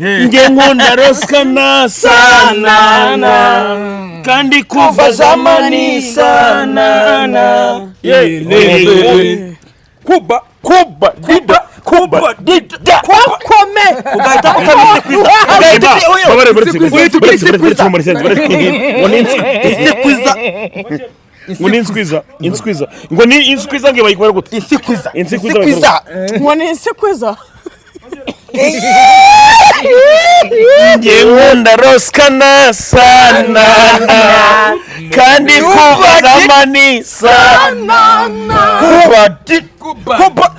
nge nkunda Roskana sana kandi kuva zamani sana kuba dida kome ugahita utameze kwiza inskwiza ngo ni inskwiza nge bayikora gute inskwiza ngo ni inskwiza nge nkunda Roskana sana kandi kuva zamani sana kuba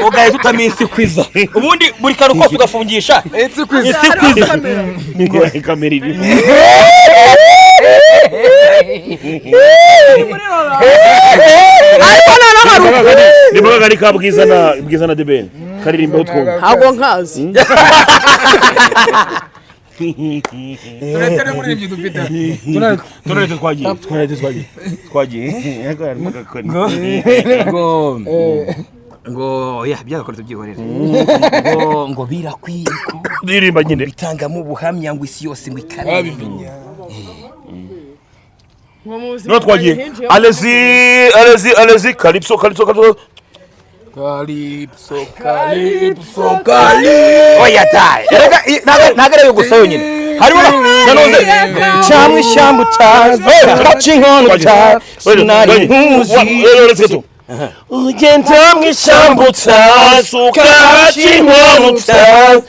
ugahita utamisi kwiza ubundi buri kantu kose ugafungisha isi kwiza niko kamera iri niba gari kabwiza na debeni karirimba utwumva hago nkazi Tunataka muri ibyo dufite. Tunarete twagiye. Ngo ya byagakora tubyihorera. Ngo birakwiko. Ndirimba nyine. Bitangamo ubuhamya ngo isi yose ngo ikarabe. No twagiye. Allez-y, calypso. Oya tayi. Nagare yo gusa yonyine. Harimo nanoze cyamwe ishyamba utazi kacinkono utazi sinari ntuzi ugenda mu ishyamba utazi kacinkono utazi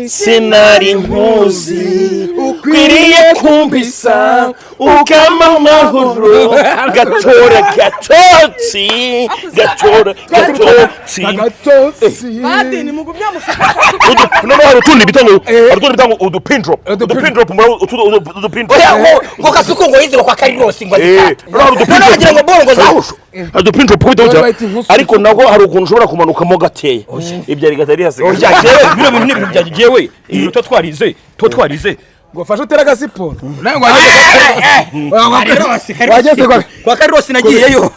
sinari ntuzi ukwiriye kumbisa ukama amahoro gatora badi ni mugumya no hari utundi bitango udupin drop ngo kasuko ngo yizira kwa Carlos ngo wagira ngo bongo zawusho udupin drop kwita ariko nago hari ukuntu ushobora kumanukamo gateye ibyo ari gatari hase bino bintu byagiyewe ibyo twarize ngo fasha utera gasiporo nawe wageze kwa Carlos nagiyeyo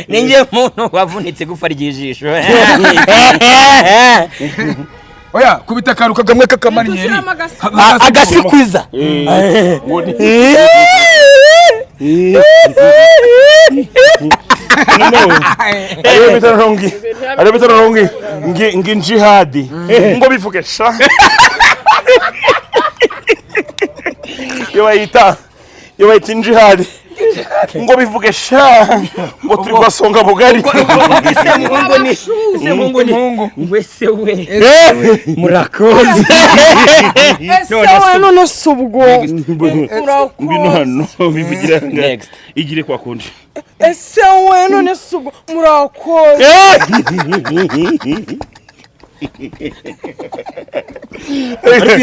ninge muntu wavunitse gufara igijisho oya kubita karuka gamwe kakamanyeri agasikwiza Ariyo bitarongi ngi jihadi ngo bivuge sha yo bayita jihadi ngo bivuge sha ngo turi kwasonga bugari ese mungu ngwese we murakoze ese we none subwo ngwino hano bivugira next igire kwa kundi ese we none subwo murakoze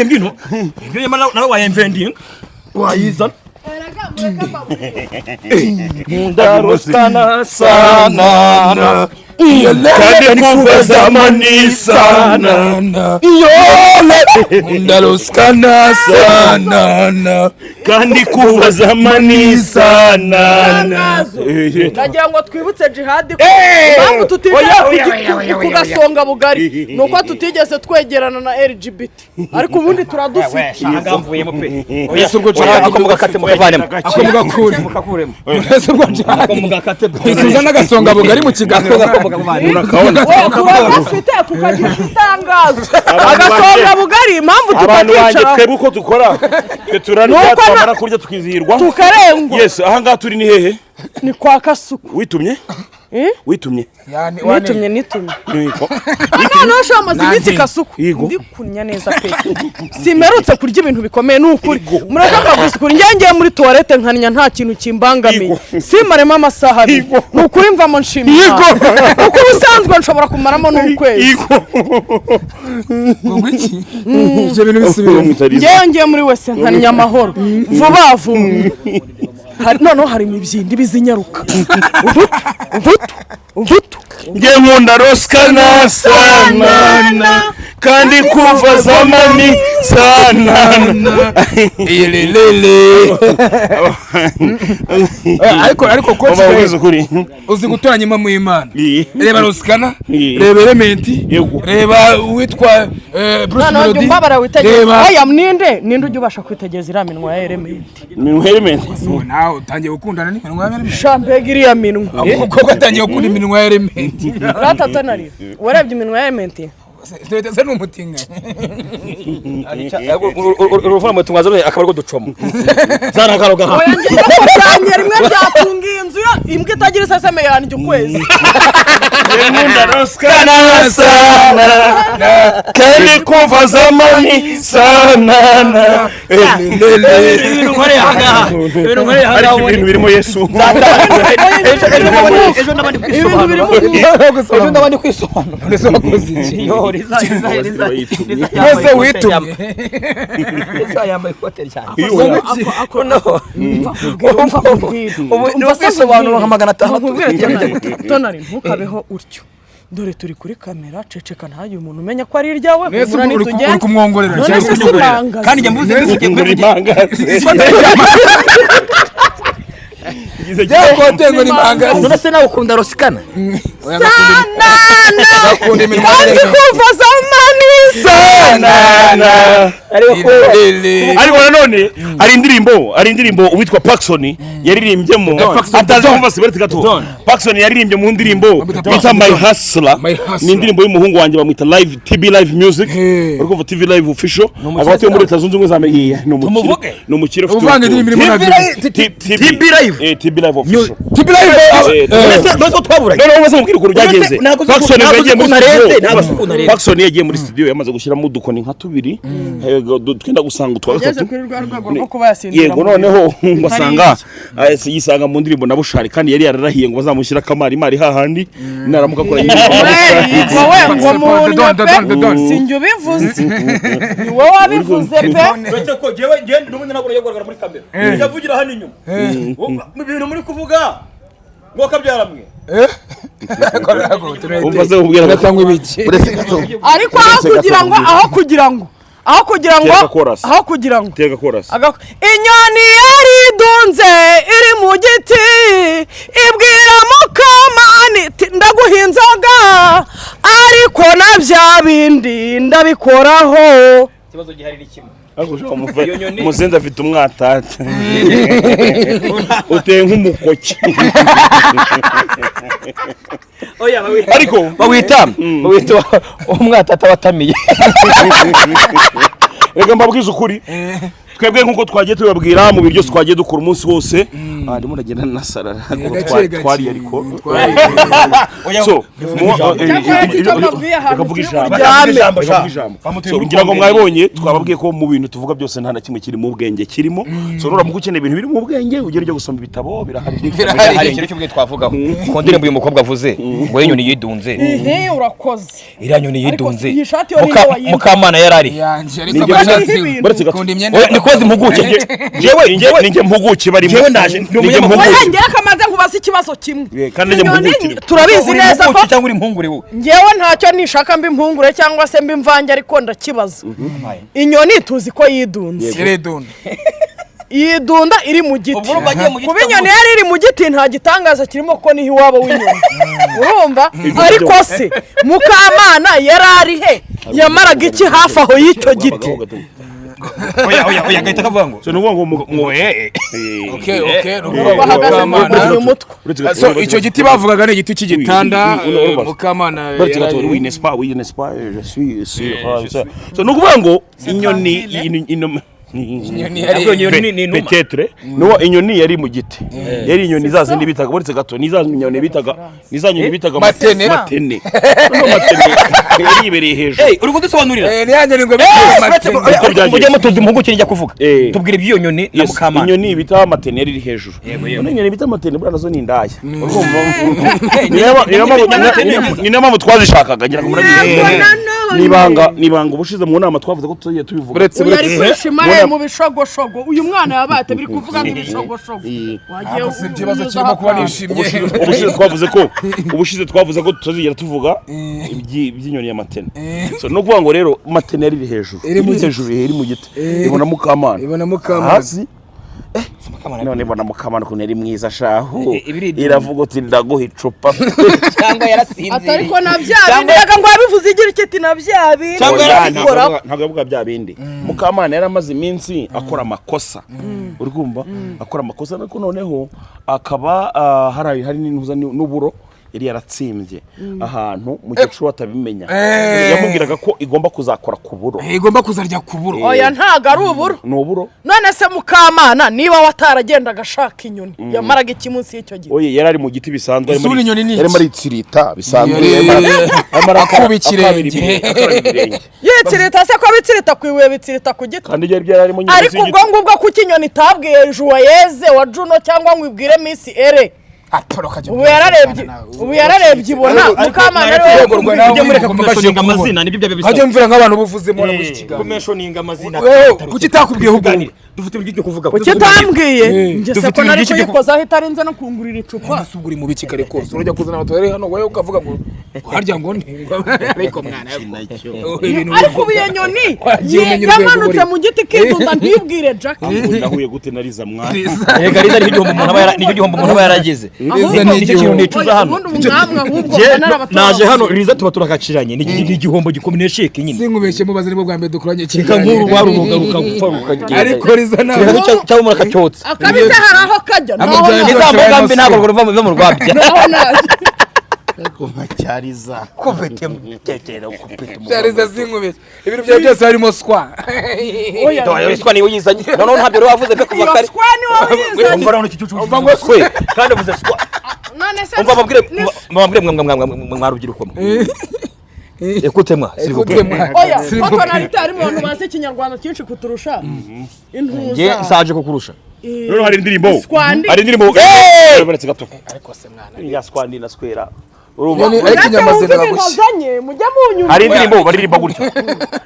ibyo yamana nawe wayemvending wayizana Roskana sana kandi kuva zamani sana Roskana sana kandi kuva zamani sana nagira ngo twibutse jihadi mpamvu tutigeze kugasonga bugari nuko tutigeze twegerana na LGBT ariko ubundi turadufite agamvuyemo pe ese ubwo jihadi akomugakate mukavanemo akomugakuremo ese ubwo jihadi akomugakate isuza nagasonga bugari mu kiganiro turafite kukagira itangazo agasonga bugari impamvu abantu banje tutakicara twebwe uko dukora turarya twamara kurya tukizihirwa tukarengwa yes aha ngaha turi ni hehe ni kwa Kasuku witumye witumye yani nitumye nasho amazi Kasuku ndi kunya neza pe simerutse kurya ibintu bikomeye n'ukuri murashaka gusukura njye muri toilette nkanya nta kintu kimbangamiye simaremo amasaha n'ukuri mvamo nshimye uko bisanzwe nshobora kumaramo n'ukwezi ngo iki je bintu bisubira njye muri wese nkanya amahoro vuba noneho hari imibyindi bizinyaruka ubutu nge nkunda Roskana sana kandi kuva zamani sana ariko coach uzi gutoranya imwe mu Imana reba Rosikana reba Element reba witwa Bruce Melody reba aya ninde ujya ubasha kwitegereza iriya minwa ya Element nawe utangiye gukundana n'iminwa ya Element shampege iriya minwa kuko atangiye gukunda iminwa ya Element ratatanari warebye iminwa ya Element Ndetse n'umutinga uruvuna mu tungazo akaba ariko ducoma zana karoga oya ngiye kujyanye rimwe byatunga inzu imbwa itagira iseseme yanjye ukwezi Nkunda Rosikana sana kandi kuva zamani sana ibintu nkore hanga ibintu birimo Yesu ejo ndabandi kwisobanura ndetse wakoze Ese witumye yambaye ikote cyane umva kwisobanura nka 500 tonari ntukabeho utyo dore turi kuri kamera ceceka ntayo umuntu umenya ko ari iryawe uri kumwongorera kandi njye mvuze muri mangaze Kote ni manga. None se nawe ukunda Rosikana? Kandi kuva zamani sana. Ariko nanone ari indirimbo uwitwa Paxson yaririmbyemo ataza kumva siberetse gato. Paxson yaririmbye mu ndirimbo bita My Hustler. Ni indirimbo y'umuhungu wanjye bamwita Live TB Live Music. Urumva TV Live official. Abatuye muri Leta Zunze Ubumwe za Amerika. No mukiro ufite. Uvanga indirimbo irimo TB Live. TB Live official. TB Live. Nose twabura. None umaze mubwira ko ryagenze. Paxson yagiye muri studio. Paxson yagiye muri studio yamaze gushyiramo udukoni nka tubiri. Twenda gusanga utwa gatatu. Yego noneho ngasanga yisanga mu ndirimbo na Bushari kandi yari yararahiye ngo bazamushyira kamari mari hahandi naramuka kora wowe ngo munye sinjye ubivuze ni wowe wabivuze pe uretse ko jewe n'ubundi nagura yegoragara muri kamera yavugira hano inyuma mu bintu muri kuvuga ngo kabyaramwe umvaze ubwira gatangwa ibiki ariko aho kugira ngo tega chorus inyoni yaridunze iri mu giti ibwira mukamani ndaguha inzoga ariko na bya bindi ndabikoraho ikibazo gihari ni kimwe muzenza afite umwatata uteye nk'umukoki ariko bawita umwatata watamiye reka mbabwize ukuri twebwe nkuko twagiye tubabwira mu biryo twagiye dukora umunsi wose ndimo ndagenda nasarara twari ariko so ngira ngo mwabonye twababwiye ko mu bintu tuvuga byose nta na kimwe kiri mu bwenge kirimo so nura mu gukeneye ibintu biri mu bwenge ugere ujya gusoma ibitabo birahari ikintu cy'ubwe twavugaho ko ndirimbo uyu mukobwa avuze ngo yenyoni yidunze urakoze iriya nyoni yidunze mukamana yarari nikoze impuguke jewe ninjye mpuguke barimo jewe ndaje ninjye kamaze nkubaza ikibazo kimwe kandi ninjye mpuguke turabizi neza ko cyangwa uri impungure wowe ngewe ntacyo nishaka mbi impungure cyangwa se mbi mvange ariko ndakibaza inyoni tuzi ko yidunze yidunda iri mu giti kuba inyoni yari iri mu giti nta gitangaza kirimo ko niho iwabo w'inyoni urumva ariko se mukamana yari ari he yamaraga iki hafi aho y'icyo giti oya gahita kavuga ngo so nuvuga ngo so icyo giti bavugaga ni igiti cy'igitanda mukamana so nukuvuga ngo inyoni peut-être no inyoni yari mu giti yari inyoni zazindi bitaga buretse gato nizanyoni bitaga matene yari ibereye hejuru uri kudusobanurira ni yanyoni ngo mujye mutuzi impuguke njya kuvuga tubwire ibyo nyoni na mukamana inyoni bita matene yari hejuru inyoni bita matene bura nazo ni indaya ni nama twazishakaga ngira ngo murabizi nibanga ubushize mu nama twavuze ko tugiye tubivuga uretse yari kwishima mu bishogoshogo uyu mwana yabate biri kuvuga nk'ibishogoshogo wagiye ikibazo kirimo kuba nishimye ubushize twavuze ko tuzigera tuvuga iby'inyoni ya matene so no kuvuga ngo rero matene yari hejuru iri mu giti ibona mukamana hasi none ibona mukamana ko nari mwiza shaho iravuga uti ndaguha icupa cyangwa yarasinze ariko nabyabindi reka ngo abivuze igira iki nabyabindi cyangwa yarabikora ntabwo avuga byabindi mukamana yaramaze iminsi akora amakosa uri kumva akora amakosa ariko noneho akaba hari n'intuza n'uburo yari yaratsimbye ahantu mu gicu batabimenya yamubwiraga ko igomba kuzakora ku buro igomba kuzarya ku buro oya ntago ari uburo ni uburo none se mukamana niba wataragendaga ashaka inyoni yamaraga iki munsi y'icyo giti oye yari ari mu giti bisanzwe yari muri tsirita bisanzwe akuba ikirenge yitsirita se ko bitsirita ku ibuye bitsirita ku giti kandi byari byari mu ariko ubwo ngubwo kuko inyoni itabwiye Joyeze wa Juno cyangwa ngo ibwire Miss Ere ubu yararebye ibona mukamana rero ujye mureka kumeshoninga amazina nibyo byabisaba hajye mvira nk'abantu buvuze mu kiganiro kumeshoninga amazina kuki takubwiye ahubwo dufite ibyo kuvuga kuki tambwiye ngese ko nari kuyikoza aho itarinze no kungurira icupa usuburi mu biki kare kose urajya kuzana abatore hano wowe ukavuga ngo harya ngo ariko mwana ariko ubu nyoni yamanutse mu giti k'induza ntibwire Jack nahuye gute nariza mwana ega riza nicyo gihombo umuntu aba yarageze riza ni ikintu nicuza hano naje hano riza tuba turakaciranye ni igihombo gikomeye sheke nyine sinkubeshye mubaze nibwo bwa mbere dukoranye kika nkuru wari umugaruka gupfa ariko riza nawe cyangwa murakacyotse akabise hari aho kajya ntabwo ntabwo ruva mu rwabya cyariza kupete mutetera kupete cyariza sinkubeshye ibintu byawe byose harimo swa oya swa ni uyizanye none ntabyo wavuze pe kuva kare swa ni uyizanye umva rano kicucu umva swe kandi uvuze swa none se umva babwire mwarubyiruko Écoutez-moi, s'il vous plaît. Oya, kuko narite ari mu bantu bazi ikinyarwanda cyinshi kuturusha. Intuza. Nge saje kukurusha. Rero hari indirimbo. Hari indirimbo. Baretse gato. Ariko se mwana. Ya squandi na squera. Ariko inyamazina bagushyanye mujya mu nyuma. Hari indirimbo baririmba gutyo.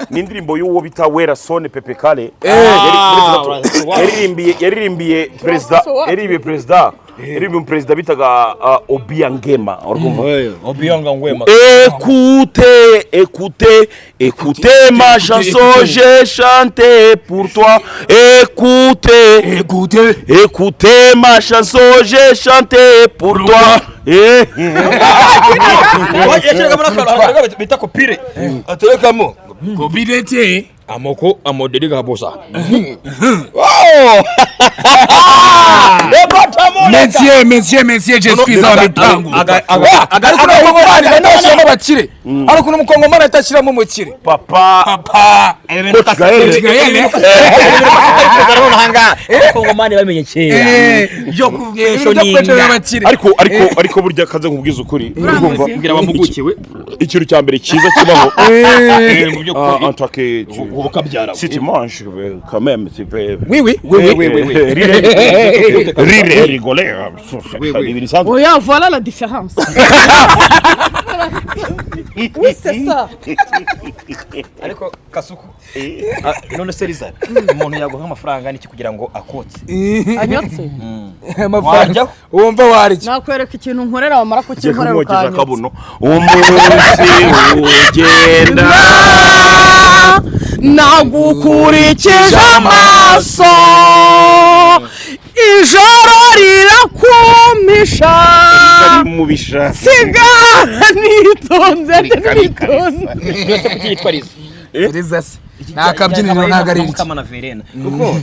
Ni indirimbo y'uwo bita Wera Sone Pepe Kale. Yaririmbiye president perezida bitaga Obiangema Obiangema écoutez ma chanson j'ai chanté pour toi écoutez ma chanson j'ai chanté pour toi bita kopire aterekamo kopirete amoko amodeli gabosa Monsieur, je suis en mipango. Ariko n'umukongomani batashiramo bakire. Ariko n'umukongomani atashiramo umukire. Papa. Abakongomani bamenye kera. Byo kubweshoninga. Ariko burya kaze nkubwiza ukuri. Mbwira abamugukiwe. Ikintu cya mbere cyiza kibaho. Mu byo kuri. Antake ubukabyara. Si tu manges quand même tu peux. Oui. Rire rigoler. Oya, voilà la différence. Oui, c'est ça. Ariko kasuku none seriza umuntu yaguha amafaranga niki kugira ngo akotse anyotse amafaranga wumva wari nakwereka ikintu nkorera wamara kukinkorera ukanyotse kabuno umunsi ugenda nagukurikije amaso ijoro rirakumpisha mubisha sigara nitonze byose kukitwariza Riza se nakabyiniro ntagarije Mukamana Verena kuko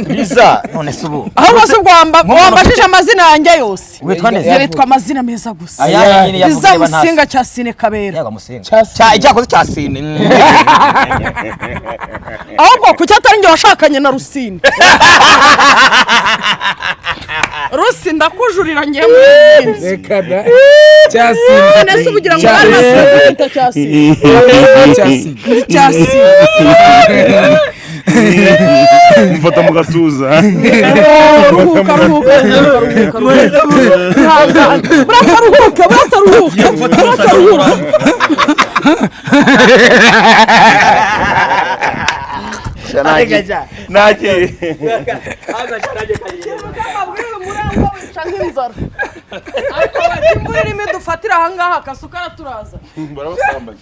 Riza none subu aho se wambajije amazina yanjye yose witwa neza yeretwa amazina meza gusa aya nyine yavuze Riza Musinga cya Sine Kabera yaga Musinga cyakoze cya Sine ahubwo kuki atari nge washakanye na Rusine Rusi ndakujurira ngiye muri reka da cyasine nese ubugira ngo arasita cyasine cyasine mfata mu gatuza ruhuka Naki. imvura irimo dufatira ahangaha akasuka turaza Barabasambanya.